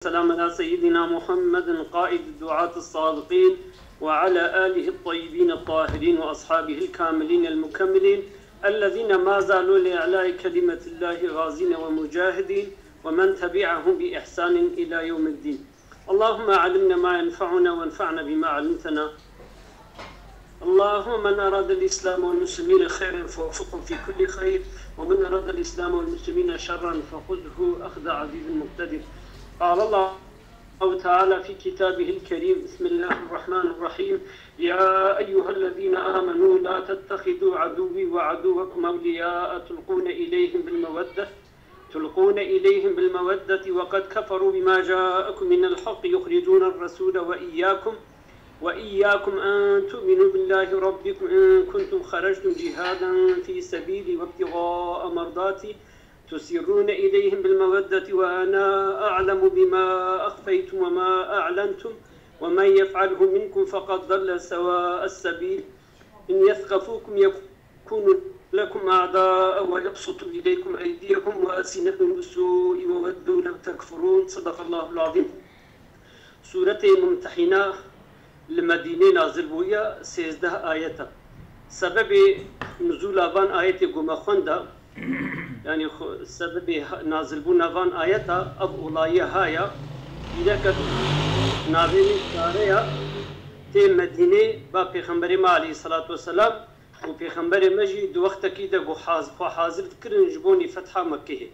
السلام على سيدنا محمد قائد الدعاة الصادقين وعلى آله الطيبين الطاهرين وأصحابه الكاملين المكملين الذين ما زالوا لإعلاء كلمة الله غازين ومجاهدين ومن تبعهم بإحسان إلى يوم الدين. اللهم علمنا ما ينفعنا وانفعنا بما علمتنا. اللهم من أراد الإسلام والمسلمين خيرا فوفقه في كل خير، ومن أراد الإسلام والمسلمين شرا فخذه أخذ عزيز مقتدر. قال الله تعالى في كتابه الكريم: بسم الله الرحمن الرحيم: يا أيها الذين آمنوا لا تتخذوا عدوي وعدوكم أولياء تلقون إليهم بالمودة وقد كفروا بما جاءكم من الحق يخرجون الرسول وإياكم أن تؤمنوا بالله ربكم إن كنتم خرجتم جهادا في سبيلي وابتغاء مرضاتي تسرون إليهم بالمودة وأنا أعلم بما أخفيتم وما أعلنتم ومن يفعله منكم فقد ضل سواء السبيل. إن يثقفوكم يكونوا لكم أعداء ويبسطوا إليكم أيديهم وألسنتهم بالسوء وودوا لو تكفرون. صدق الله العظيم. سورة ممتحنة لمدينة نازل بويا 13 آية. سبب نزول آبان آية قوم خوندا يعني سبب نازل بون آبان آية أب أولاية هايا إذا كانت نابين كاريا تي مدينة با پیغمبر ما عليه الصلاة والسلام و پیغمبر مجي دو وقت كده قو حاضر تكرن جبوني فتحة مكة.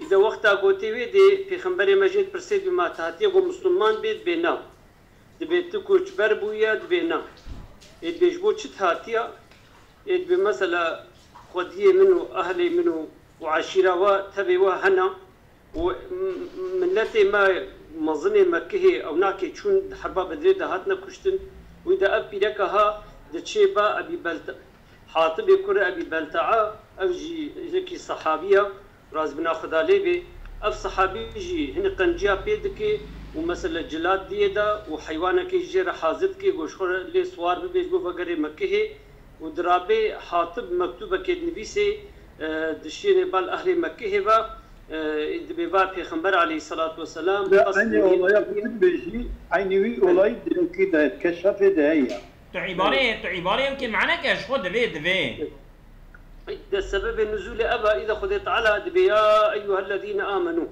إذا وقتا قوتي وي دي پیغمبر مجيد برسيد بما تهاتي قو مسلمان بيت بينا دبيت كوچبر بويا دبينا إذ بيجبو چت هاتيا إذ بمثلا خودية منه أهلي منه وعشيرة وتبي وهنا وملتي ما مظني مكة أو ناكي شون حربا بدري دهاتنا كشتن وإذا أبي لكها دتشيبا أبي بلت حاطب يكر أبي بلتعا أوجي ذكي صحابية راز بنا خدا ليبي أف صحابي جي هن قنجيا بيدكي ومثلا جلاد ديدا وحيوانك يجي حاضر كي غشخر لي سوار بيجو فقري مكة ودرابي حاطب مكتوبة كدنبيسي دشيني بال أهل مكة هبا دبيبا پیغمبر عليه الصلاة والسلام. عيني والله بيجي عيني والله كده كشف دهيا. تعبارة يمكن معناه كاش خد دبي. ده السبب النزول أبا إذا خذت على دبي يا أيها الذين آمنوا.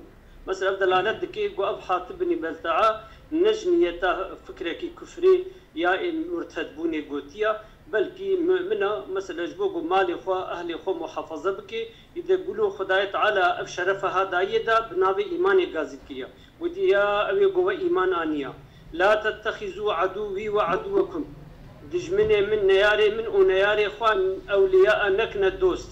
مثلا أبدا لا ندكي وأب حاطب بني بلتعا نجنية فكرة كفري يا مرتد بوني قوتيا بلكي منا مثلا جبوغو مالي خوا أهلي خو محافظة بكي إذا قولوا خداية تعالى أبشرفها دايدا بنابي إيماني قازد كيا ودي يا أبي قوة إيمان آنيا لا تتخذوا عدوي وعدوكم دجمني من نياري من ونياري خوان أولياء نكن الدوست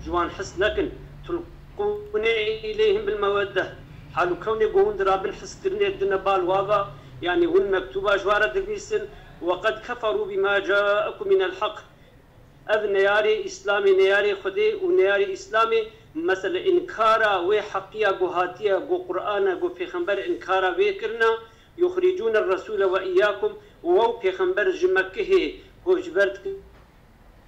جوان حس نكن تلقون إليهم بالمودة حالو كوني قوون درابن حس كرني الدنا بالواغا يعني هن مكتوبة جوارة دقيسن وقد كفروا بما جاءكم من الحق. أذ نياري إسلامي نياري خدي ونياري إسلامي مثلا إنكارا وحقيا قهاتيا قو قرآن قو پیغمبر إنكارا ويكرنا يخرجون الرسول وإياكم وو پیغمبر جمكه قو جبرت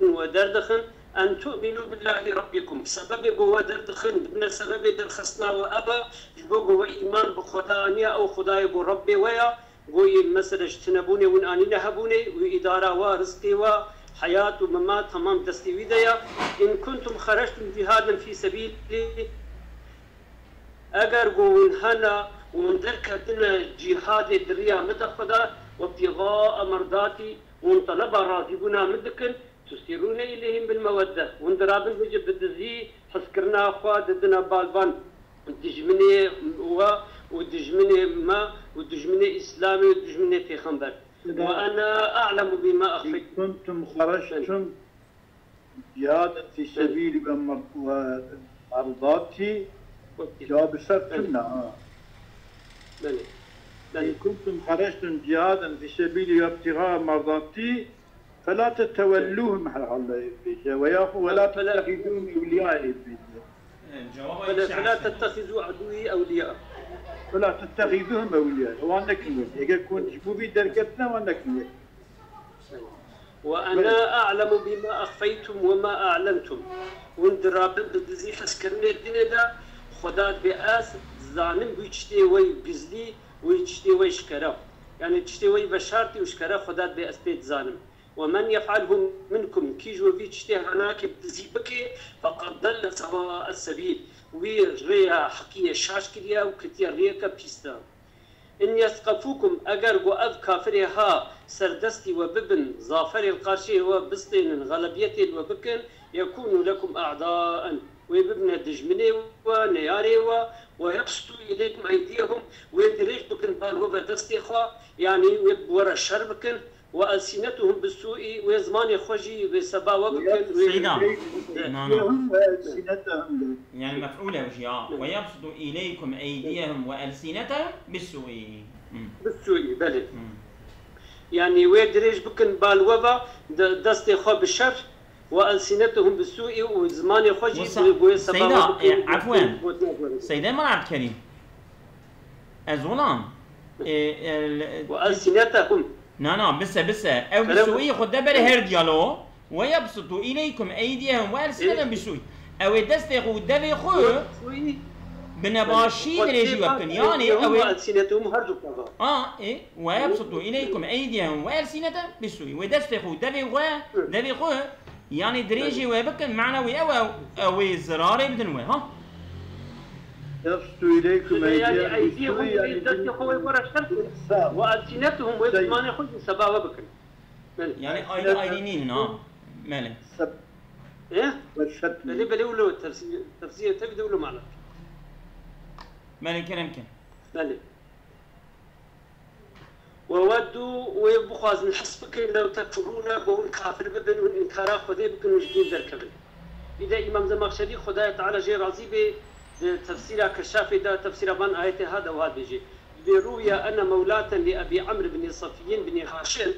ودردخن أن تؤمنوا بالله ربكم سبب قو دردخن من سبب درخصنا وأبا جبو قو إيمان بخدانيا أو خداي قو ربي ويا قوي مثلا اجتنبوني وناني نهبوني وإدارة ورزقي وحياة وممات تمام دستي ديا إن كنتم خرجتم جهادا في سبيلي أجر قوين هنا وندرك دنا جهاد الدريا متخذا وابتغاء مرضاتي وانطلب راغبنا مدكن تسيرون إليهم بالمودة وندرابن وجب الدزي حسكرنا أخوات دنا بالبان دجمني ودجمني ما ودجمني إسلامي ودجمني پیغمبر وأنا أعلم بما أخفيت. كنتم خرجتم جهادا في سبيل ومرضاتي جواب سرتنا إن كنتم خرجتم جهادا في سبيل وابتغاء مرضاتي فلا تتولوهم ولا تتخذون أولياء فلا تتخذوا عدوي أولياء فلا تتخذوهم أولياء وأنك إذا كنت جبوبي دركتنا وأنك وأنا أعلم بما أخفيتم وما أعلنتم وندراب بدزي حسكرني الدنيا دا خدا بأس زانم بيشتي وي بزلي ويشتي وي شكرا يعني تشتي وي بشارتي وشكرا خدا بأس بيت زانم ومن يفعله منكم كيجو في تشتي هناك بزيبك فقد ضل سواء السبيل ويريا حقية شاش كريا وكتير ريكا بيستا إن يثقفوكم أجر وأذ كافرها سردستي وببن ظافر القرشي وبسطين غلبيتي وبكن يكون لكم أعداء ويببن دجمني ونياري ويقصدوا إليكم أيديهم ويدريج بكن بالغوبة دستيخوا يعني ويبورا الشر بكن وألسنتهم بالسوء ويزمان خوجي بسبا وبكن سيدنا هم ألسنتهم يعني مفعولة وجياء ويبسط إليكم أيديهم وألسنتهم بالسوء بالسوء بلد يعني ويدريج بكن بالوبا دستيخوا بالشر وألسنتهم بالسوء وزمان خوجي سيدا عفوا سيدا ما عبد كريم الظلام وألسنتهم نعم بس او بالسوء خد بالي هرجالو ويبسط اليكم ايديهم والسنتهم بالسوء او دستخو دبخو بنباشي دريجي وقتن يعني او ألسنتهم هرجو كذا ايه ويبسط اليكم ايديهم والسنتهم بالسوء ودستخو دبخو يعني دريجي وبكن معنوي او زراري بدنوي ها يبسط إليكم يعني أيديهم يدسخوا ورا الشرط وألسنتهم ويزمان يخرج سبا وبكن يعني ايدينين مالك ايه والشتم اللي بلولو تفسير تبي دولو معنا مالك يمكن مالك وودوا ويبخاز نحس بكن لو تكفرون بون كافر بدن والإنكار خذي بكن وجدين ذركبن إذا إمام زمخشري خدايا تعالى جي راضي به تفسير كشافي ده تفسير من آية هذا وهذا بيجي بروي أن مولاة لأبي عمرو بن صفيين بن هاشم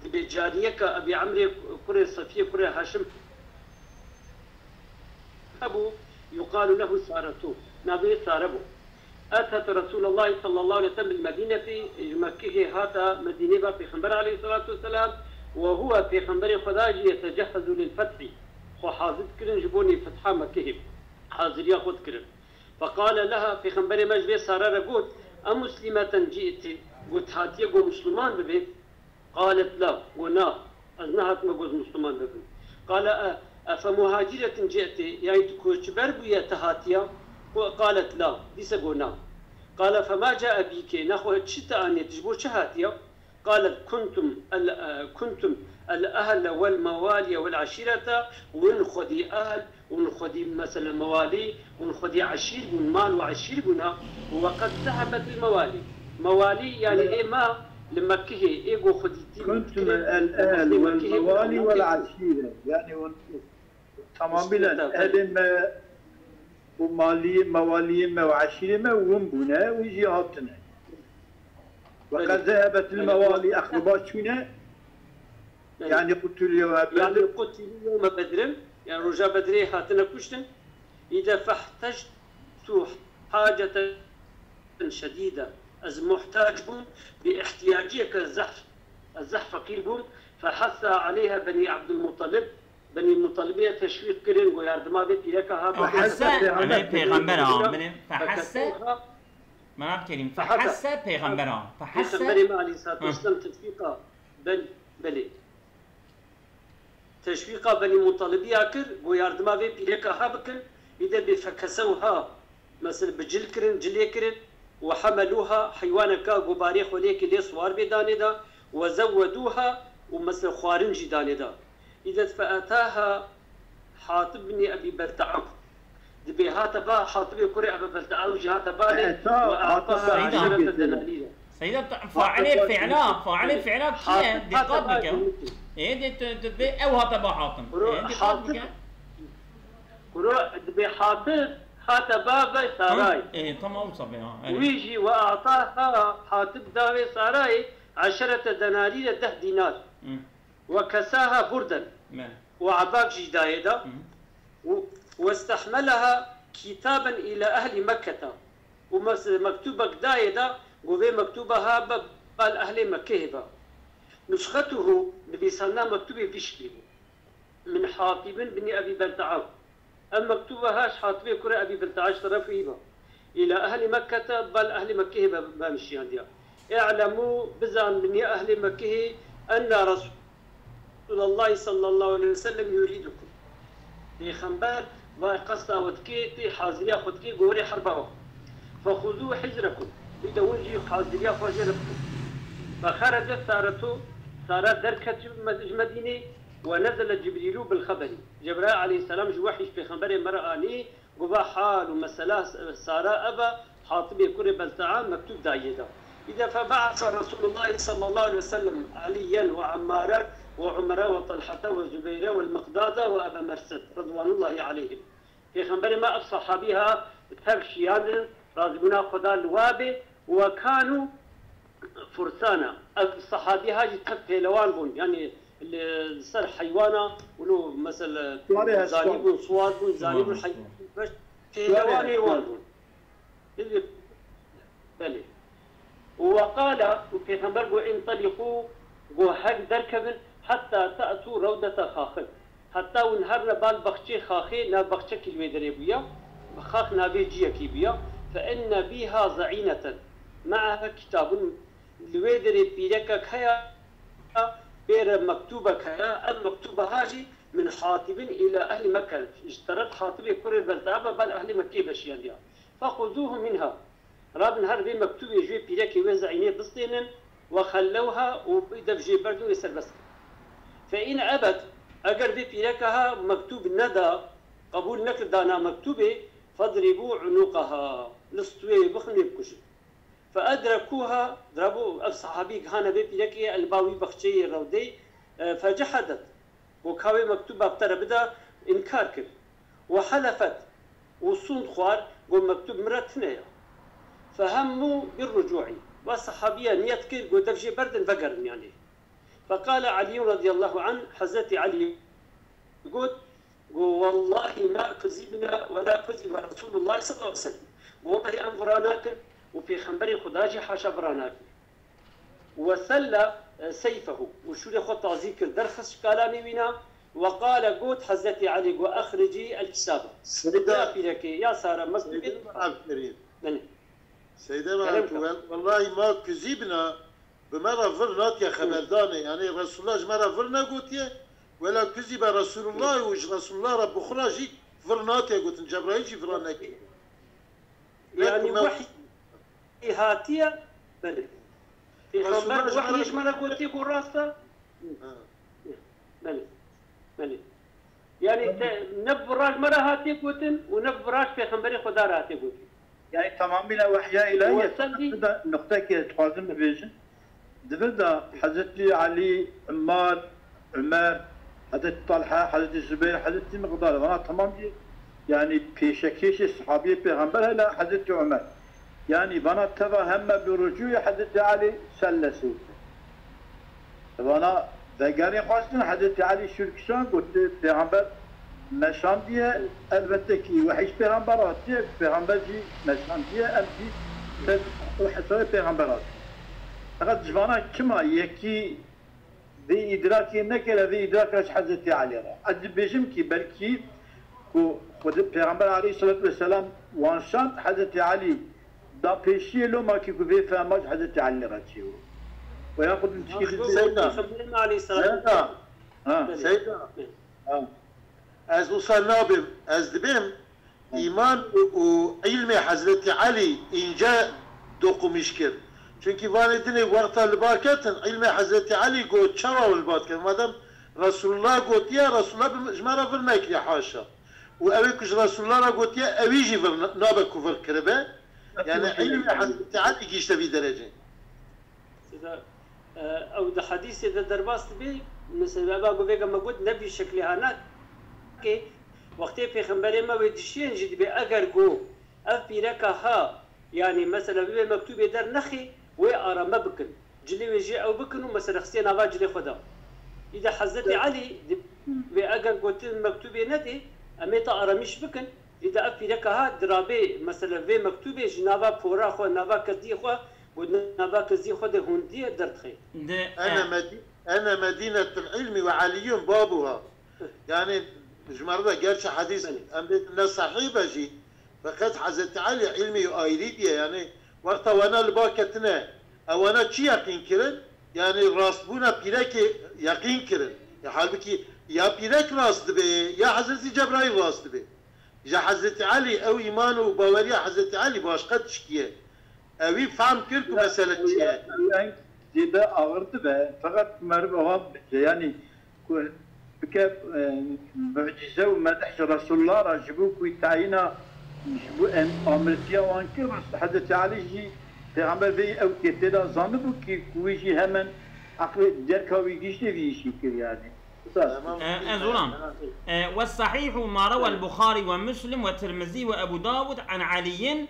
بجارية كأبي عمرو كرة صفية كرة هاشم أبو يقال له سارته نبي ساربو أتت رسول الله صلى الله عليه وسلم المدينة في مكة هذا مدينة في خنبر عليه الصلاة والسلام وهو في خنبر خداج يتجهز للفتح وحاضر كرن جبوني فتح مكة حاضر ياخذ كرن فقال لها في خنبر مجبي سارة قلت أمسلمة جئت قلت هاتي قو مسلمان ببيت قالت لا ونا أزنهت مقوز مسلمان ببيت قال أفمهاجرة جئت يعني تكوش بربية تهاتيا قالت لا ليس قلنا قال فما جاء بك نخوة شتاء أن تجبو شهاتيا قالت كنتم الأهل والموالي والعشيرة ونخذي أهل ونخذي مثلا موالي ونخذي عشير ونمال وعشير قلنا وقد ذهبت الموالي موالي يعني إيه ما لمكة إيه قو خذيتي كنتم الأهل والموالي والعشيرة يعني تمام بلا أهل مواليم وعشيرة ومبنا وجهاتنا وقد ذهبت الموالي أخربات شنا يعني قتلوا يوم بدر يعني رجاء بدري هاتنا كشتن إذا فاحتجت حاجة شديدة از محتاج بهم باحتياجك الزحف فقير بهم فحث عليها بني عبد المطلب بني المطلبية تشويق كرين ويردما بيت إليك هذا فحس أنا پیغمبر فحس ما كريم فحس پیغمبر فحس پیغمبر ما عليه الصلاة والسلام تشويقا بلي تشويقا بني مطلبية كر ويردما بيت إليك هابكن إذا بفكسوها مثل بجل كرين جلي كرين وحملوها حيوانك غباري خليك لي صوار بداندا وزودوها ومثل خوارنجي داندا إذا فأتاها حاطب بن أبي بلتعه دبي هاتبا حاطب كري أبي بلتعه وجهاتبا وأعطاها 10 دنانير سيدة فاعل فعلا كيف دقات بك إيه دبي أو هاتبا حاطم دبي حاطب هاتبا ساراي إيه تمام صبيها ويجي وأعطاها حاطب داوي ساراي 10 دنانير 10 دينار وكساها بردا وعباك جدايدا واستحملها كتابا إلى أهل مكة ومكتوبة دايدا وفي مكتوبها بال أهل مكة نسخته نبي صلى مكتوبة بشكل من حاطب بن أبي بلتعه المكتوبة هاش حاطب كرة أبي بلتعه طرفيها إلى أهل مكة بل أهل مكة بمشيان ديا اعلموا بزان من أهل مكة أن رسول الله صلى الله عليه وسلم يريدكم في خنبار وقصة وتكي حاضرية خدكي قوري حربه فخذوا حجركم بدون جي حاضرية فجركم فخرجت سارة دركة المدينة ونزل جبريل بالخبر جبريل عليه السلام جوحش في خنبر مرأني قبا حال ومسألة سارة أبا حاطب كرة بلتعا مكتوب دايدا إذا فبعث رسول الله صلى الله عليه وسلم عليا وعمارا وعمر وطلحة وزبير والمقداد وأبا مرسد رضوان الله عليهم في خنبر ما الصحابيها تفشيان رازقنا خدا الوابه وكانوا فرسانا الصحابي هاجي تفه لوان بون يعني صار حيوانا ولو مثلا زانيب صواد بون زانيب الحيوان باش في لوان يوان بون بلي وقال وفي خنبر انطلقوا وهك دركبن حتى تأتوا رودة خاخن حتى ونهرنا بالبخشي خاخي نا بخشي كلمة دريبيا خاخ نابي جيكي بيا فإن بها زعينة معها كتاب لويدري بيركا كيا بير مكتوبة كيا المكتوبة هاجي من حاطب إلى أهل مكة اشترط حاطب كل البلدابة بل أهل مكة بشيان ديا فخذوه منها راب نهار بي مكتوب يجوي بيركي وزعينة بسطين وخلوها وبدفجي بردو يسر بس فإن أبت أجر بي بيركها مكتوب ندى قبول نكر دانا مكتوبة فاضربوا عنقها لستوي بخني بكشي فأدركوها ضربوا الصحابي كهانا بيبيكي الباوي بخشي رودي فجحدت وكاوي مكتوبة بتربدا إنكار كر وحلفت وصوند خوار ومكتوب مرتنيا فهموا بالرجوع والصحابية نيت كر ودفجي بردن فقرن يعني فقال علي رضي الله عنه حزت علي يقول والله ما كذبنا ولا كذب رسول الله صلى الله عليه وسلم والله أنفراناك وفي خنبري خداجي حاشا براناك وسل سيفه وشو خد تعزيك درخص كلامي بنا وقال قوت حزتي علي وأخرجي الكتاب سيدة يا سارة مسجد سيدة والله ما كذبنا بمرة فرنات يا خبرداني يعني رسول الله مرة فرنا قوت ولا كذب رسول الله وش رسول الله رب خراجي فرنات يا قوت جبرائيل فرناك يعني وحي هاتية بلد في خبر وحي ايش ما قلت يقول راسه بلد يعني نبراج مرة هاتي قوتن ونبراج في خبر خدا هاتي قوتن يعني تمامنا وحيا إلهية نقطة كي تقازم بيجن دفدا حضرت علي عمر حضرت طلحة حضرت الزبير حضرت مقدار وانا تمام دي يعني بيشكيش الصحابي پیغمبر لا حضرت عمر يعني بنا تفهم برجوع حضرت علي سلسوا وانا دقاني خواستن حضرت علي شركشان قلت پیغمبر نشان ديه البته كي وحيش پیغمبرات ديه پیغمبر جي نشان ديه البي وحساب پیغمبرات فقط جوانا كما يكي ذي إدراكي نكلا ذي إدراك حضرت علي أجل بيجم كي بلكي خود پیغمبر علیه الصلاة والسلام وانشان حضرت علي دا پیشی لو ما کی کوی فهمج حضرت علي راتیو و یاخد نتیجه سيدنا عليه الصلاة سيدنا از وصلنا بهم از دبهم ایمان و علم حضرت علي اینجا دوقمش کرد çünkü validini وقتا لباكتن علم حضرت علي قوت شوا والباكتن مادام رسول الله قوت يا رسول الله جمارة فرناك يا حاشا وأبيكش رسول الله قلت يا أبيجي نابا كفر كربة يعني علم حضرت علي جيشت في درجة أو ده حديث إذا درباست بي مثلا أبا قبيك ما قلت نبي شكلها هناك كي وقتي في خنبري ما ويدشين جد بي أجر جو أف بيركا ها يعني مثلا بي مكتوب در نخي ويقرا ما بكن جلي ويجي أو بكن ومثلا خسين أبا جلي خدا إذا حضرت علي بي أجر قلت مكتوب ندي أميتا أراميش بكن إذا أفي لك هاد درابي مثلا في مكتوبة جنابا بورا خو نابا كزي خو ونابا كزي خو ده هندية درت خي أنا مدينة العلم وعلي بابها يعني جمرة قالش حديث أم الناس صحيبة جي فقط حضرت علي علمي آيريدية يعني وقتا وانا لباكتنا او انا چی يقين كرن يعني راستبونا بيرك يقين كرن يا حالبكي يا بيرك راست به يا حضرت جبرائيل راست به يا حضرت علي او ايمان وباوري حضرت علي باشقه تشكيه اوي فهم كرك مسألة چيه زيادة أغرت به فقط مربوها يعني بك معجزة ومدح رسول الله راجبوك ويتعينا جبو أمريكا وانكر حدث عليه جي پیغمبر في أو كتلا زانبو كي كويجي همن عقل دركا ويجيش نبيشي كر يعني أنظران والصحيح ما روى البخاري ومسلم والترمذي وأبو داود عن علي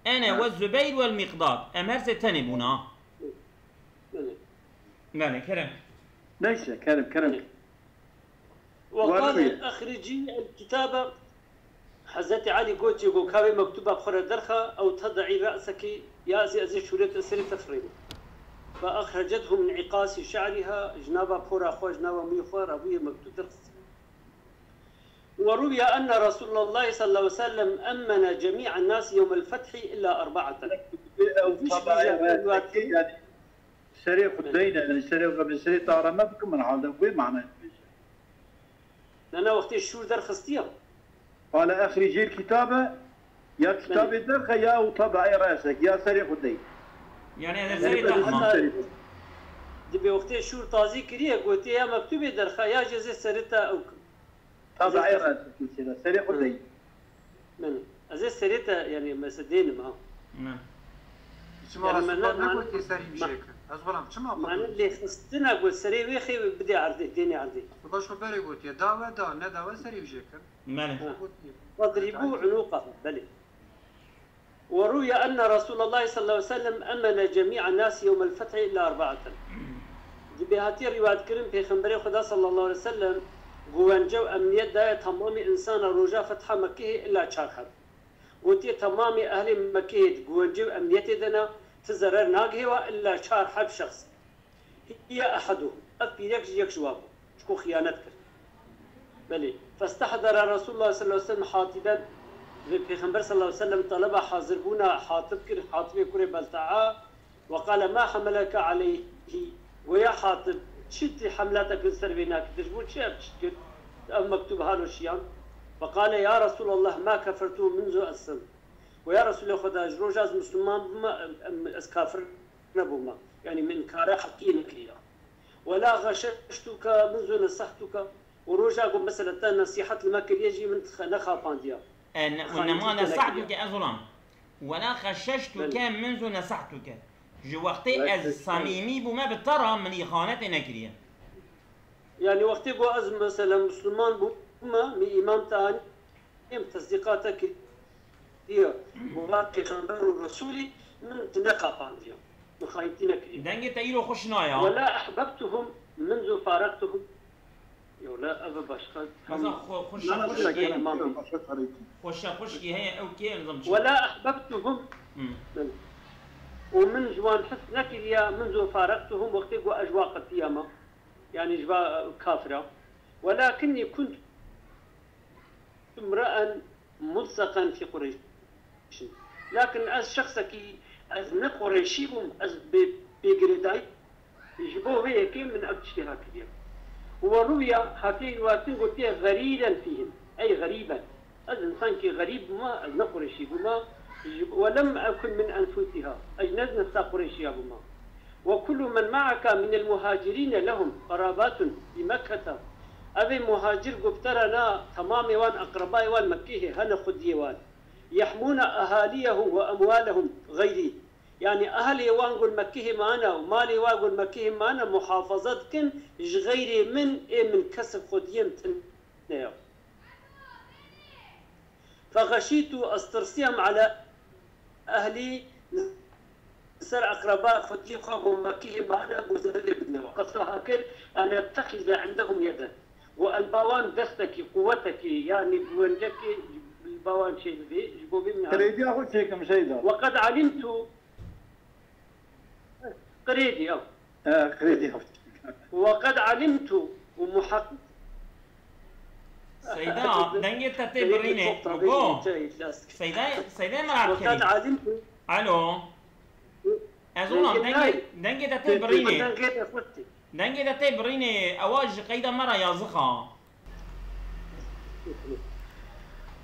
أنا والزبير والمقداد أمر ستنبونا لا كلام ليس كلام وقال أخرجي الكتابة حضرت علي قلت يقول كاوي مكتوبة بخور درخة أو تضعي رأسك يا أزي شوريت أسري تفرين فأخرجته من عقاس شعرها جنابا بورا خو جنابا ميخور أبوية مكتوب درخة وروي أن رسول الله صلى الله عليه وسلم أمن جميع الناس يوم الفتح إلا 4 يعني سريع خدينا يعني سريع قبل سريع طارة ما بكم من هذا وين معناه أنا وقت الشور درخستيها قال أخرجي الكتابة يا كتاب الدرخة يا وطبعي رأسك يا سريع خدي يعني هذا سريع دبي وقت الشور طازي كريه قلت يا مكتوب درخة يا جزء سريتا أو طبعي رأسك كذا سريع خدي من أزي سريتا يعني مسدين معه نعم شما رسول الله قلت سريع بشكل أزبرام شما معنى اللي خستنا قلت سريع ويخي بدي عرضي ديني عرضي باش خبري قلت يا دعوة دا ندعوة سريع بشكل ماله واضربوا عنقه بلي وروي أن رسول الله صلى الله عليه وسلم أمن جميع الناس يوم الفتح إلا 4 بهاتي رواية كريم في خنبري خدا صلى الله عليه وسلم قوانجو أمنية دا تمام إنسان رجا فتح مكيه إلا 4 قلت تمام أهل مكيه قوانجو أمنية دنا تزرر ناقهوا إلا 4 شخص هي أحدهم أفيريك جوابه شكو خيانة كر بلي فاستحضر رسول الله صلى الله عليه وسلم حاطبا البيغمبر صلى الله عليه وسلم طلب حاضر بونا حاطب كري بلتعا وقال ما حملك عليه ويا حاطب شتي حملتك السربيناك تجبون شيء بشكل مكتوب هالو الشيان فقال يا رسول الله ما كفرت منذ السن ويا رسول الله خدا جروجاز مسلمان بما اسكافر نبوما يعني من كاره حقين كليا ولا غششتك منذ نصحتك وروجا قم مثلا نصيحة المكر يجي من نخا بانديا وإنما نصحتك أظلم ولا خششتك منذ نصحتك جو وقتي از صميمي بما بترى من إخانة نكرية يعني وقتي بو از مثلا مسلمان بما من إمام تاني تصديقاتك هي مواقع خنبر الرسولي من تنقى بانديا مخاينتي نكرية دنجي تايلو خشنايا ولا أحببتهم منذ فارقتهم يولا أبا باشخد خشكي هي أو كي نظام ولا أحببتهم ومن جوان حسنك يا منذ فارقتهم وقت أجواق القيامة يعني جوا كافرة ولكني كنت امرأ ملصقا في قريش لكن از شخصك از نقريشي از بيجريداي يجبوه هيك من أبتشتها كبير وروي هاتين واتين قلت غريبا فيهم أي غريبا الإنسان كي غريب ما نقرشي بما ولم أكن من أنفسها أي نزنة قريشي بما وكل من معك من المهاجرين لهم قرابات بمكة أبي مهاجر قبترنا تمام وان أقرباء وان مكيه هنا خديوان يحمون أهاليهم وأموالهم غيري يعني أهلي وانقول مكيه معنا ومالي وانقول مكيه معنا محافظتكن غيري من من كسب خديم تنيا فغشيت أسترسيهم على أهلي سر أقرباء خدي خاهم مكيه معنا مزدل بدنا وقصها كل أن يتخذ عندهم يدا والبوان دستك قوتك يعني بوندك البوان شيء ذي جبوبي من قريدي أخذ شيء كم شيء ده وقد علمت قريدي قريدي أخذ وقد علمت ومحقق سيدا دنجي تتي بريني مكو سيدا مرحبا كريم وقد علمت الو ازونا دنجي تتي بريني دنجي تتي بريني اواج قيدا مرة يا زخا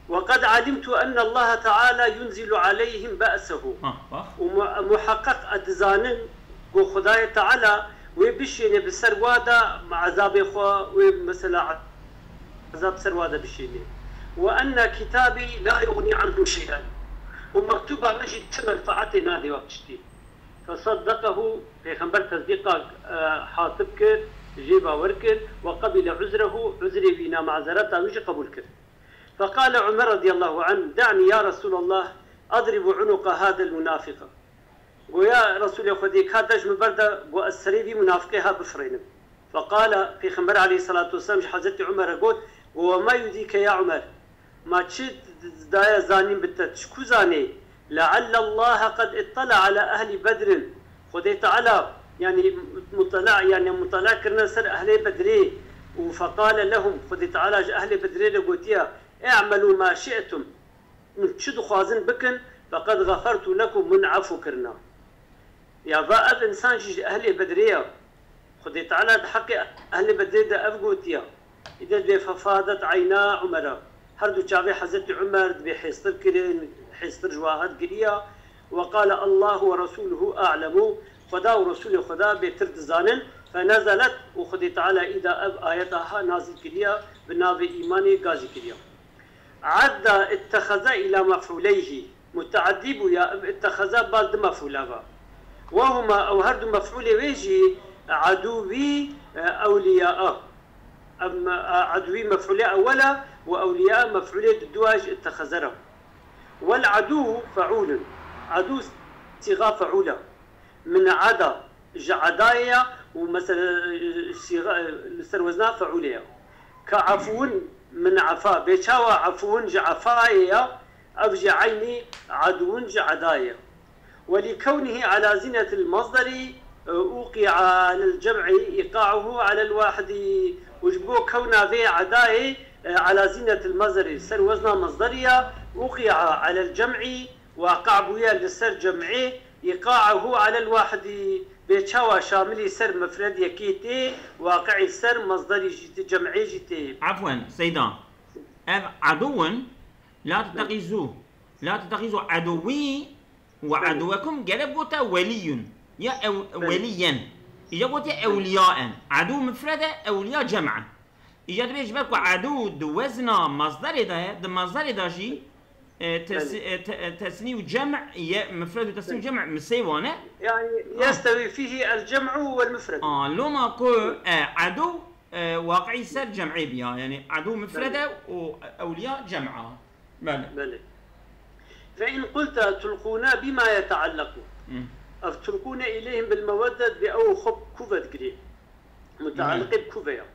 وقد علمت أن الله تعالى ينزل عليهم بأسه ومحقق أدزانن وخدايا تعالى وبشيني بسروادا مع عذاب إخوة ومثلا عذاب سروادا بشيني وأن كتابي لا يغني عنه شيئا ومكتوب مجد منفعتي نادي وقتي فصدقه بيغمبر تصديقك حاطب كر جيبا وركر وقبل عذري بنا معذرته ويجي قبول كر فقال عمر رضي الله عنه دعني يا رسول الله أضرب عنق هذا المنافق ويا رسول خديك هذا مبرده والسريبي منافقها بفرين فقال في خمر عليه الصلاة والسلام حضرت عمر قول وما يديك يا عمر ما تشد دايا زانين بتشكو زاني لعل الله قد اطلع على أهل بدر خدي تعالى يعني مطلع كرنا سر أهل بدري فقال لهم خدي تعالى أهل بدري لقوتيا اعملوا ما شئتم من تشدوا خوازن بكن فقد غفرت لكم من عفو كرنا يا بقى الانسان جي اهل بدريه خدي تعالى حق اهل بدريه ده افقوتيا اذا ففاضت عينا عمر هردو شافي حضرت عمر بحيستر كرين حيستر جواهد قريا وقال الله ورسوله اعلم خدا ورسوله خدا بترد زانن فنزلت وخدي تعالى اذا اب ايتها نازل كريا بناوي ايماني غازي كريا عد اتخذ الى مفعوليه متعدي يا اتخذ بعد مفعولا وهما او هرد مفعول ويجي عدوي اولياء اما عدوي مفعول اولا واولياء مفعول الدواج اتخذره والعدو فعول عدو صيغه فعوله من عدا جعدايا ومثلا صيغه وزنها فعوليه كعفو من عفا بيشاوى عفو جعفايا أبجي عيني عدو جعدايا ولكونه على زنة المصدر أوقع على الجمع إيقاعه على الواحد وجبو كونه في عداي على زنة المصدر سر وزن مصدرية أوقع على الجمع وقع بويا لسر جمعي إيقاعه على الواحد بيتشاوى شاملي سر مفرد يكيتي واقعي سر مصدري جيتي جمعي جيتي عفوا سيدان عدو لا تتخذوا عدوي وعدوكم قلب قوتا ولي يا وليا إذا قلت أولياء عدو مفردة أولياء جمعة إذا تبيش بالكو عدو دوزنا مصدر ده مصدر ده جي تسنية جمع مفرد وتسنية جمع مسيوانة يعني يستوي فيه الجمع والمفرد لو ما كو عدو واقعي سر جمعي بها يعني عدو مفردة وأولياء جمعة بلى فإن قلت تلقونا بما يتعلق أو تلقون إليهم بالمودة بأو خب كوفت قريب متعلق بكوفيا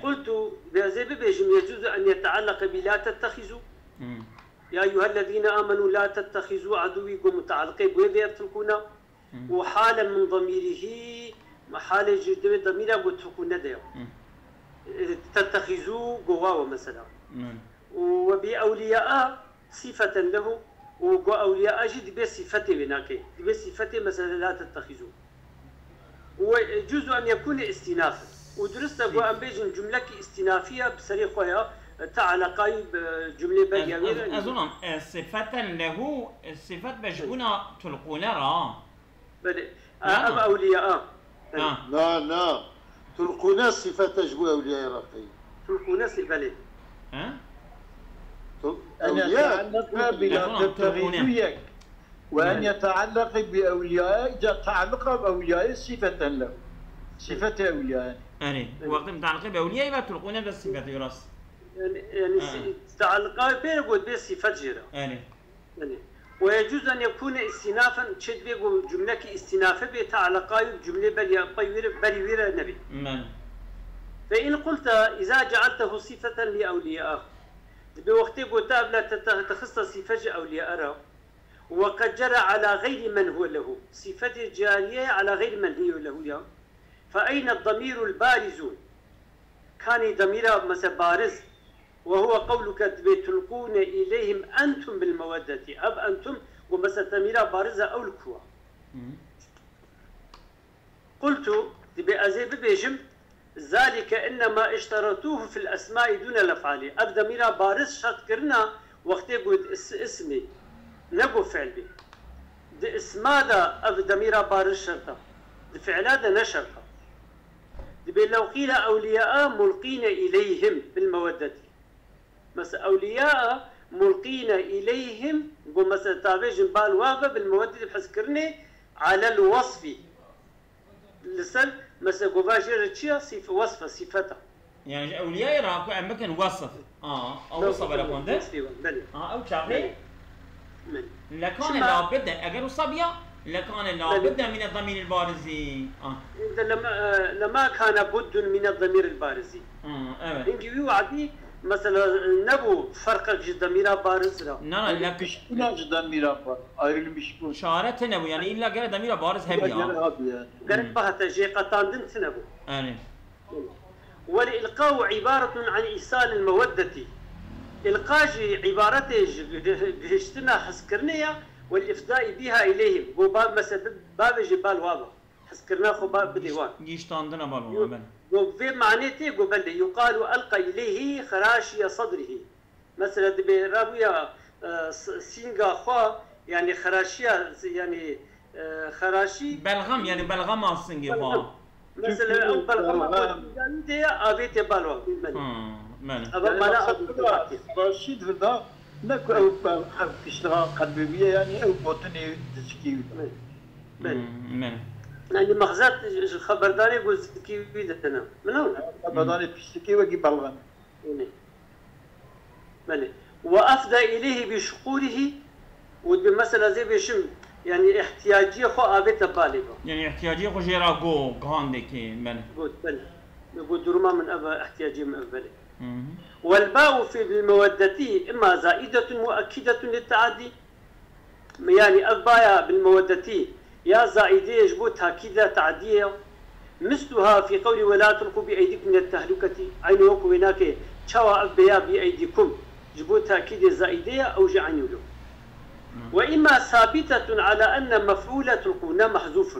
قلت بهذا بيجم يجوز أن يتعلق بلا تتخذوا يا أيها الذين آمنوا لا تتخذوا عدوي متعلقين بوذي يتركونا وحالا من ضميره حال جدوي ضميره وتركونا ده تتخذوا قواوا مثلا وبأولياء صفة له وأولياء جد بصفته هناك بصفته مثلا لا تتخذوا ويجوز أن يكون استئنافا ودرست أبو أنبيج جملة استئنافية بصريح ويا تعلقاي بجملة بيانية أظن صفة له صفة بجبونا تلقونا را بلى أم أولياء لا تلقونا صفة تجبو أولياء رقي تلقونا صفة بلى أن يتعلق بلا تتخذويك وأن يتعلق بأولياء تعلق بأولياء صفة له صفة أولياء وقت متعلق بأولياء يبقى تلقونا بس صفة يراس يعني تعلقاء بينقود بس صفة جيرة يعني ويجوز أن يكون استنافا تشد بيقول جملة استنافة بتعلقاء بجملة بليوير النبي فإن قلت إذا جعلته صفة لأولياء بوقت قلت لا تخص صفة أولياء وقد جرى على غير من هو له صفة جارية على غير من هي له فأين الضمير البارز كان ضمير مثلا بارز وهو قولك تلقون إليهم أنتم بالمودة أب أنتم ومثلا تميرا بارزة أو الكوا قلت بأزيب بيجم ذلك إنما اشترطوه في الأسماء دون الأفعال أبدا ميرا بارز شرط كرنا وقت يقول اسمي نقو فعل به دي اسما دا أبدا ميرا بارز شرطه دي فعلا دا نشرطه دي لو قيل أولياء ملقين إليهم بالمودة مثلا أولياء ملقين إليهم مثلا تابع بال واقع بالمودة بحس كرني على الوصف لسن مثلا قباشر تشيا صفة وصفة صفتها يعني أولياء راكو أمكن وصف أو وصف لكون ده أو شاقي لكان لابد أجر صبيا لكان لابد من الضمير البارزي لما كان بد من الضمير البارزي إنجي وعدي مثلا نبو فرق ضمير بارز را لا لا بشكون ضمير بارز أيرل بشكون شارة نبو يعني إلا غير ضمير بارز هبيا غير بها تجيق قاندن تنبو والإلقاء عبارة عن إيصال المودة إلقاء عبارته بهشتنا حسكرنية والإفداء بها إليهم وباب مثلا باب جبال وابا حسكرنا خو باب بديوان يشتاندنا بالوابا وفي معناته قبل يقال ألقى إليه خراشي صدره مثلا برابيا سينغا خوا يعني خراشيا يعني خراشي بلغم يعني بلغم السنجي خوا مثلا أو بلغم يعني أبيت بالوا من أبا ملا رشيد فردا نكو أو كشتغال قلبية يعني أو بوتني تسكيو من يعني مخزات الخبرداري قلت كيف بيدتنا منو خبرداري بيشتكي وجي بلغم مالي وأفدى إليه بشقوره وبمثلا زي بيشم يعني احتياجية خو أبيت بالغة يعني احتياجية خو جيرا جو غاندك من قلت بل نقول درما من أبا احتياجية من أبالي والباء في المودة إما زائدة مؤكدة للتعدي يعني أبايا بالمودة يا زائدة يجبو تأكيد تعدية مثلها في قول ولا تلقوا بأيديكم من التهلكة عين وكو هناك شوى أبيا بأيديكم جبو تأكيد زائدة أو جعن يلو وإما ثابتة على أن مفعولة تلقونا محذوف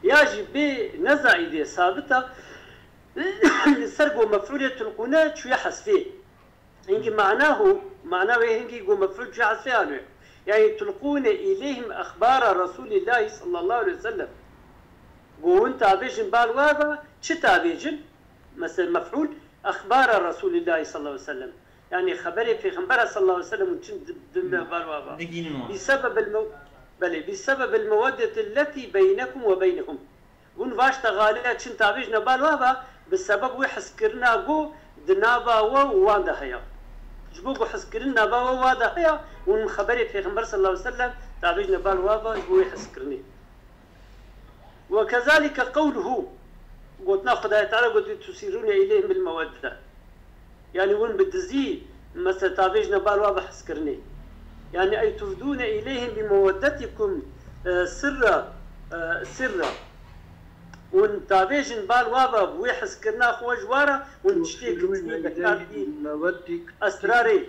يجب نزائدة ثابتة لسرقوا مفعولة تلقونا شو يحسفيه هنجي معناه هنجي مفعول شو يحسفيه يعني تلقون إليهم أخبار رسول الله صلى الله عليه وسلم وانت تابجن بالوابا شو تابجن مثلا مفعول أخبار رسول الله صلى الله عليه وسلم يعني خبري في خبر صلى الله عليه وسلم وشن دم بالوابا بسبب المودة التي بينكم وبينهم ونفاش تغاليات شن تابجن بالوابا بالسبب ويحسكرنا جو دنابا ووان دهيا جبوكو حسكرنا بابا وادا هيا ون خبري في خبر صلى الله عليه وسلم تعبيجنا بالوابا جبوي حسكرني وكذلك قوله قلت ناخذ تعالى قلت تسيرون إليهم بالمودة يعني ون بدزي مثلا تعبيجنا بالوابا حسكرني يعني أي تفدون إليهم بمودتكم سرا ونتابعين بالوابا بويحس كرنا خو جوارا ونشتيك أسراري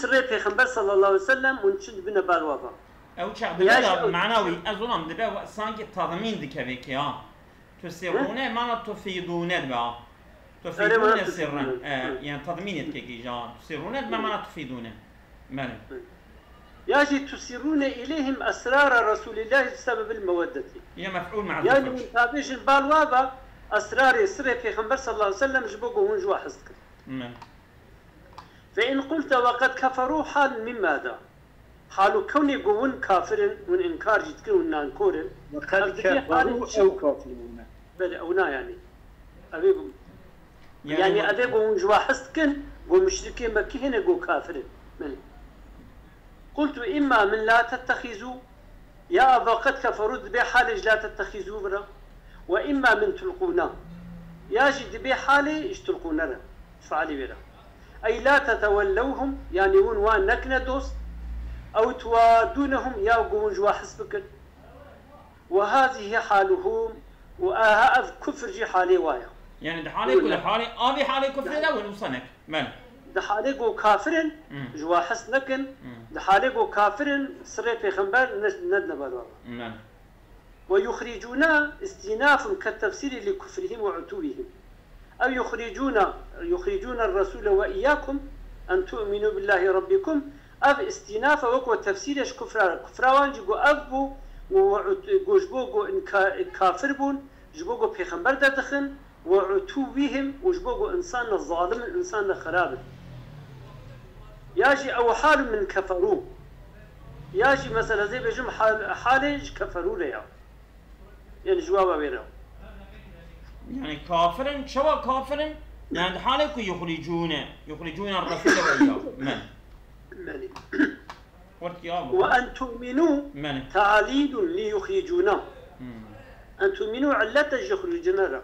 سري في خبر صلى الله عليه وسلم ونشد بنا بالوابا أو شعب بلا معنوي أظلم دبا سانك تضمين دكبك يا تسيرون ما تفيدون بقى تفيدون سرا يعني تضمين كي جا تسيرون ما معنى تفيدون ماله يجي تسيرون إليهم أسرار رسول الله بسبب المودة يا مفعول مع يعني متابعين بالوابا أسرار يسري في خبر صلى الله عليه وسلم جبوكو ونجوا حسك فإن قلت وقد كفروا حال من ماذا؟ حال كوني قوون كافر وإنكار جدك ونانكور وقد كفروا أو كافرون بل أونا يعني أبيكم يعني أبيكم ونجوا حسكن ومشركين مكي هنا قو كافر قلت إما من لا تتخذوا يا أبا قد كفروا بحالج لا تتخذوا برا وإما من تلقونا يجد بحالي اشتلقونا فعلي برا أي لا تتولوهم يعني وان نكنا دوست أو توادونهم يا قوون جوا حسبك وهذه حالهم وآها كفر جي حالي وايا يعني ده حالك ولا حالي ابي حالي كفر لا ونوصنك من ده حالك كافر جوا حسنكن ده حالك كافر سر پیغمبر ندنا بالله من ويخرجون استئناف كالتفسير لكفرهم وعتوبهم أو يخرجون الرسول وإياكم أن تؤمنوا بالله ربكم أف استئناف وكو تفسيرش كفراوان جيغو أفبو وجبوغو كافر بون جبوغو پیغمبر دخن وعتوبهم وجبوغو إنسان الظالم إنسان الخراب ياجي أو حال من كفروا ياجي مثلا زي بجم حالج كفروا ليا يعني جوابا بينهم يعني كافرن شو كافرن يعني حالك يخرجون الرسول وإياه من وأن تؤمنوا تعليل ليخرجونا أن تؤمنوا علة يخرجونا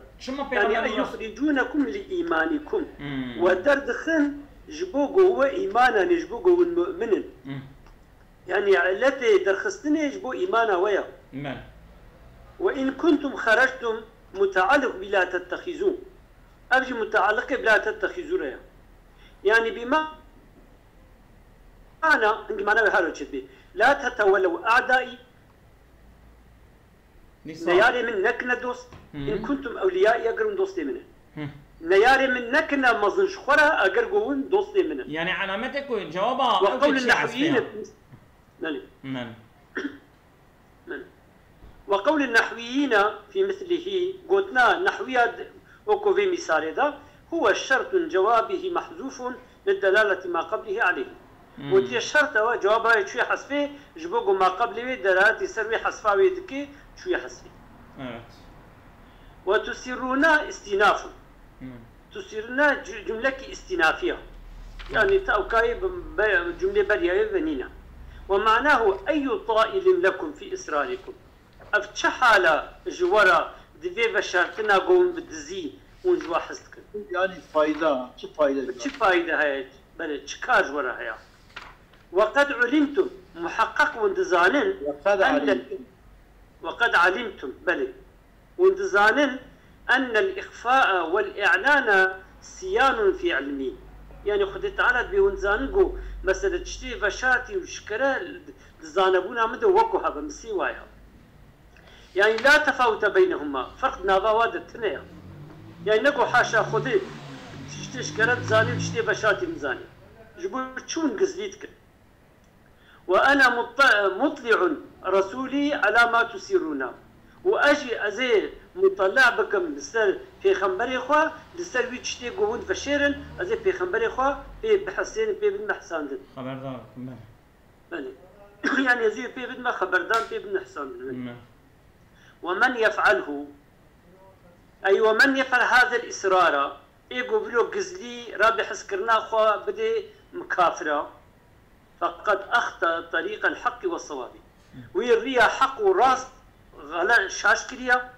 يعني أن يخرجونكم لإيمانكم ودردخن جبوغو هو إيمانا نجبوغو المؤمن يعني علة درخستني يجبو إيمانا ويا وإن كنتم خرجتم متعلق بلا تتخذون أبجي متعلق بلا تتخذون يعني بما معنى بهذا الشيء لا تتولوا أعدائي نياري من نكنا دوست إن كنتم أولياء يقرون دوستي منه نياري من نكنا مظن شخورة أقرقون دوستي منه يعني علامتك وجوابها وقول النحويين وقول النحويين في مثله قلنا نحويات وكو في مثال هذا هو الشرط جوابه محذوف للدلالة ما قبله عليه ودي الشرط هو جوابه شوية حسفه جبوغو ما قبله دلالة سروي حسفه ويدكي شوية حسفه وتسرون استناف تسرون جملة استنافية يعني تأوكاي جملة بريئة بنينة ومعناه أي طائل لكم في إسراركم اف چه حالا جوارا دوی و شرطنا قوم بدزی اون جوا حست کن يعني فايدة چه فايدة هاي بله چه کار جوارا هيا وقد علمتم محقق وندزانن وقد علمتم بله وندزانن أن الإخفاء والإعلان سيان في علمي يعني خد تعالى بوندزانن مثلا تشتي وشاتي وشكرا دزانبونا مدو وكو هذا مسيوايا يعني لا تفاوت بينهما فرق نافواد التنية يعني نقول حاشا خذي تشتيش كرت زاني وتشتي بشاتي مزاني جبوا شون قزليتك وأنا مطلع رسولي على ما تسيرون وأجي أزي مطلع بكم لسر في خنبري خوا لسر ويتشتي قوون فشيرن أزي في خنبري خوا في بحسين في بن حسان دن خبردار يعني أزي في بن خبردان في بن حسان ومن يفعله أي ومن يفعل هذا الإصرار إيقو بلو قزلي رابي حسكرنا خوا بدي مكافرة فقد أخطأ طريق الحق والصواب ويريا حق وراس غلا شاش كريا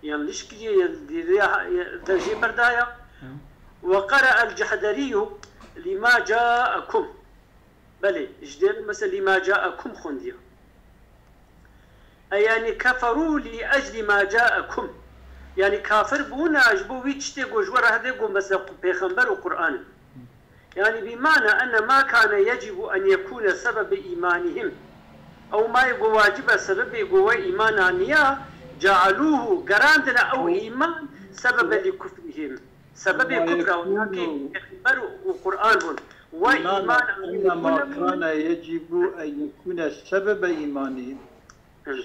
يعني ليش كريا درجة بردايا وقرأ الجحدري لما جاءكم بلي جدير مثلا لما جاءكم خنديا يعني كفروا لأجل ما جاءكم يعني كافر بونا أجبو ويتشتي جوجور هذا مثلا بيغمبر وقرآن يعني بمعنى أن ما كان يجب أن يكون سبب إيمانهم أو ما يقوى واجب سبب يقوى إيمانانيا جعلوه قراندنا أو إيمان سببا لكفرهم سبب كفر بيغمبر وقرآن وإيمان أن ما كان يجب أن يكون سبب إيمانهم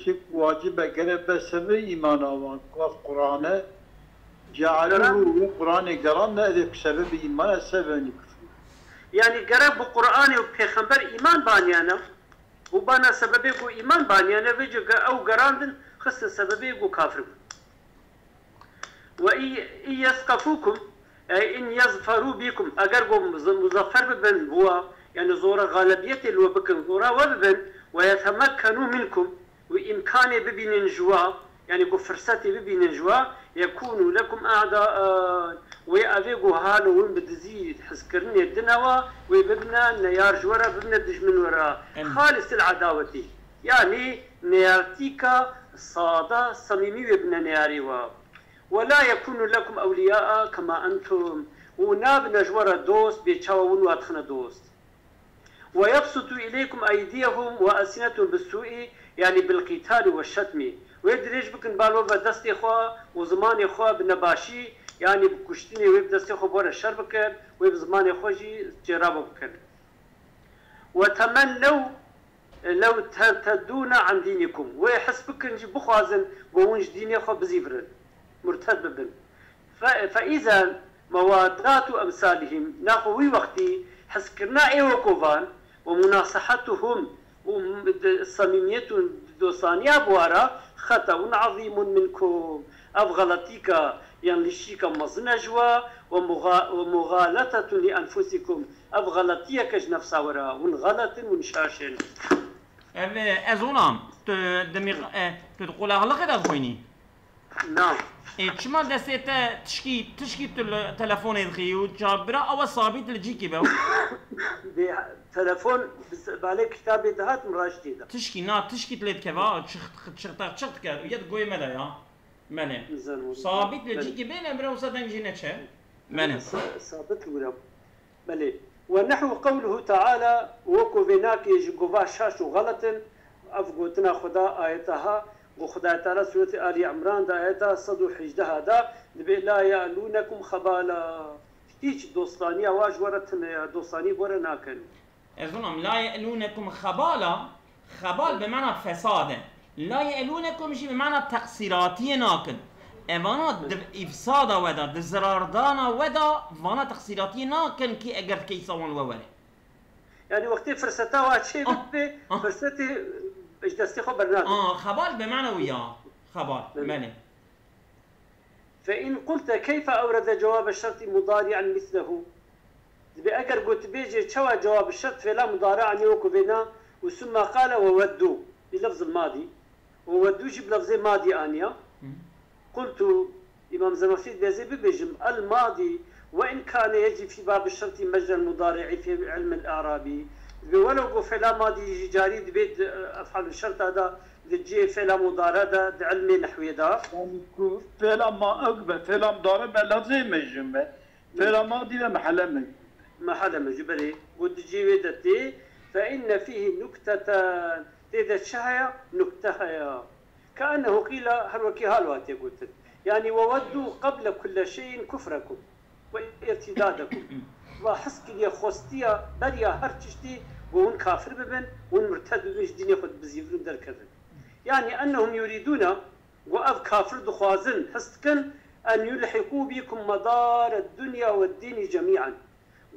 شك واجب قرب سبب إيمان أوان قرآن جعلوه قرآن قرانا ذلك سبب إيمان سبب كفر يعني قرب قرآن وبيغمبر إيمان بانيانا وبانا سببه إيمان بانيانا بيجي أو قراندن خص سببه كافر وإن يثقفوكم أي إن يظفروا بكم أقربوا مظفر ببن هو يعني زورا غالبية الوبكن زورا وببن ويتمكنوا منكم وإمكانه ببين جوا يعني قو فرصتي ببين جوا يكونوا لكم أعداء ويأذيقوا هالو وين بدزيد حسكرني الدنوا ويببنا نيار جورا ببنا دج من وراء خالص العداوة يعني نيارتيكا صادة صميمي وابن نياري ولا يكون لكم أولياء كما أنتم وناب نجور دوست بيتشاون واتخنا دوست ويبسط إليكم أيديهم وألسنتهم بالسوء يعني بالقتال والشتم ويدريج بكن بالو بدست إخوة وزمان إخوة بنباشي يعني بكشتني ويبدست إخوة بورا الشر بكر ويبزمان إخوة جي جرابة بكر وتمنوا لو ترتدون عن دينكم ويحس بكن جي بخوازن وونج ديني إخوة بزيفرن مرتد ببن فإذا موادات أمثالهم ناقوي وقتي حسكرنا إيوكوفان ومناصحتهم والصميمية دوسانيا بوارا خطأ عظيم منكم أفغلطيك ينلشيك مزنجوا ومغالطة لأنفسكم أفغلطيك نفسا ورا ونغلط ونشاشن أزونام تقول أغلق هذا خويني نعم شما دستيتا تشكي التلفون يدخي وتجابرا أو صابت لجيكي باو تلفون بالك كتابي دهات مراشتي ده تشكي تليت كذا تشخت كذا يد قوي ماذا يا مانع صابت لجيكي بين أمره وصدق جينا شيء مانع صابت الورب بلي ونحو قوله تعالى وكو فيناك يجوفا شاش غلط أفقوتنا خدا آيتها وخدا تعالى سورة آل عمران دا آياتها صدو حجدها دا دبي لا يألونكم خبالا هيج دوستانية واج ورتن دوستاني ورا ناكن أظنهم لا يألونكم خبالا خبال بمعنى فسادا لا يألونكم شيء بمعنى تقصيراتي ناكن اوانا افسادا ودا دزراردانا ودا وانا تقصيراتي ناكن كي اگر كي سوان ووري يعني وقتي فرصتا واشي بي فرصتي ايش دستي خبرناك خبال بمعنى وياه خبال ماني فإن قلت كيف أورد جواب الشرط مضارعا مثله بأجر قلت بيجي شوى جواب الشرط فلا مضارعا يوكو بينا وثم قال وودوا بلفظ الماضي وودوا جي بلفظ ماضي آنيا قلت إمام زمخشري بيزي بيجم الماضي وإن كان يجي في باب الشرط مجرى المضارع في علم الأعرابي ولو فعل ماضي يجي جاري بيت أفعل الشرط هذا تجي فعل مضارع ده علم نحوي ده فعل ما أقبل فعل مضارع ما لازم مجمع فعل ماضي محل مجبري وتجي ودتي فإن فيه نكتة إذا شهية نكتة كأنه قيل هروكي هالواتي قلت يعني وودوا قبل كل شيء كفركم وارتدادكم وحسك يا خوستيا بريا هرتشتي وون كافر ببن وون مرتد ويش دين ياخذ بزيفرون در كذا يعني أنهم يريدون وأف كافر دخوازن حسكن أن يلحقوا بكم مدار الدنيا والدين جميعا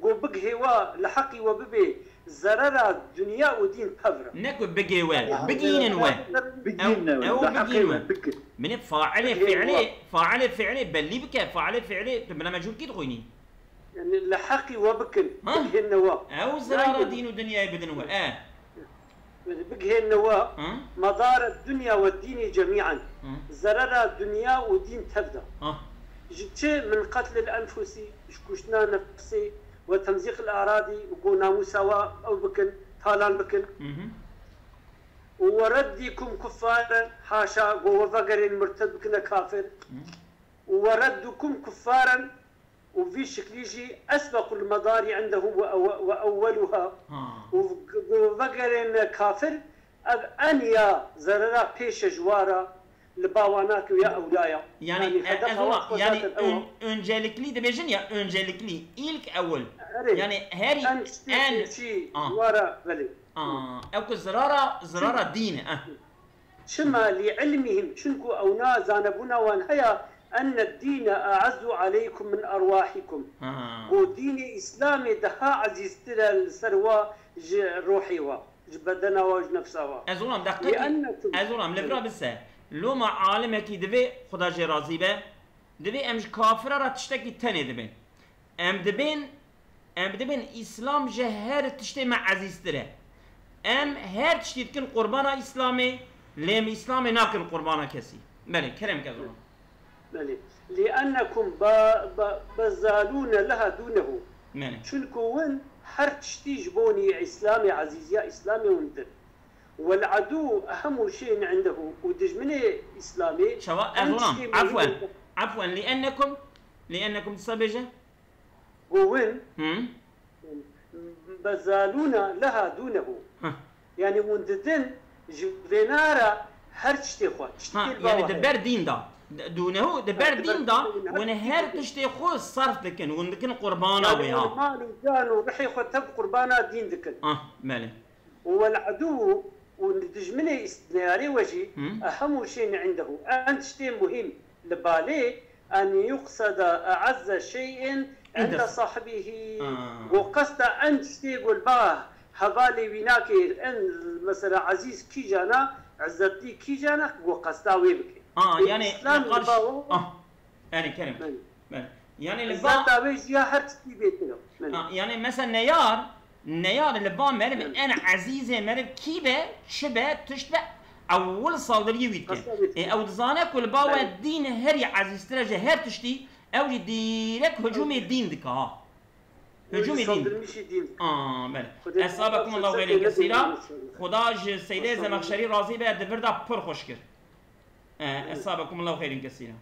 قو بقهوا لحقي وببي زرر الدنيا ودين بفرة نكو بقهوا بقين وين أو بقين من فاعل فعلي بلي بك فاعل فعلي بلا مجهول كي تخويني يعني لحقي وبكن بقه النواة أو زرار دين ودنيا بدن بقه النواة مدار الدنيا والدين جميعا زرر الدنيا ودين تبدا جبت من قتل الأنفس شكوشنا نفسي وتمزيق الأراضي وقونا مساواة أو بكن طالان بكن وردكم كفارا حاشا وفقر مرتد بكنا كافر وردكم كفارا وفي شكليجي أسبق المدار عندهم وأولها وفقر كافر أنيا زررا بيش جوارا لباواناك ويا أولايا يعني öncelikli de bejin ya öncelikli ilk أول يعني هاري أن ورا بلي أو زرارة دين شما لعلمهم شنكو أونا زانبونا وانهيا أن الدين أعز عليكم من أرواحكم ودين إسلامي دها عزيز تلا السروا روحي بدنا وج نفسها أزولام دقيقة أزولام لبرا بسه لو ما عالمه كي دبي خدا جي راضي به دبي امش كافر را تشتكي تاني دبين ام دبين اسلام جهر تشتي مع عزيز تره ام هر تشتي تكن قربان اسلامي لم اسلامي ناكن قربان كسي مالي كرم كذا مالي لانكم بزالون لها دونه مالي شنكو وين هر تشتي جبوني اسلامي عزيز يا اسلامي وندر والعدو أهم شيء عنده ودجمنه إسلامي شواء أظلم عفوا لأنكم تصبجة وين بزالونا لها دونه يعني منددن جبنارا هر تشتي خو يعني دبر دين دا دونه دبر دين دا ونهار تشتي خو صرف دكن وندكن قربانا ويا مالو جانو بحي خو تب قربانا دين دكن مالي والعدو وندجمني استناري وجي اهم شيء عنده انت شيء مهم لبالي ان يقصد اعز شيء عند صاحبه وقصد ان تقول باه هبالي ويناكي ان مثلا عزيز كي جانا عزتي كي جانا وقصدا ويبك يعني قرش يعني كلمه يعني البا ويجي هرتي بيتنا يعني مثلا نيار البا مرب انا عزيزه مرب كيبه شبه تشبه اول صادريه ويتكن او تزانه كل باو الدين هري عزيز ترجه هر تشتي او ديرك هجوم الدين دكا هجوم الدين بله اصابكم الله خير كثيرا خداج السيده زمخشري راضي به دبردا پر خوش کرد اصابكم الله خير كثيرا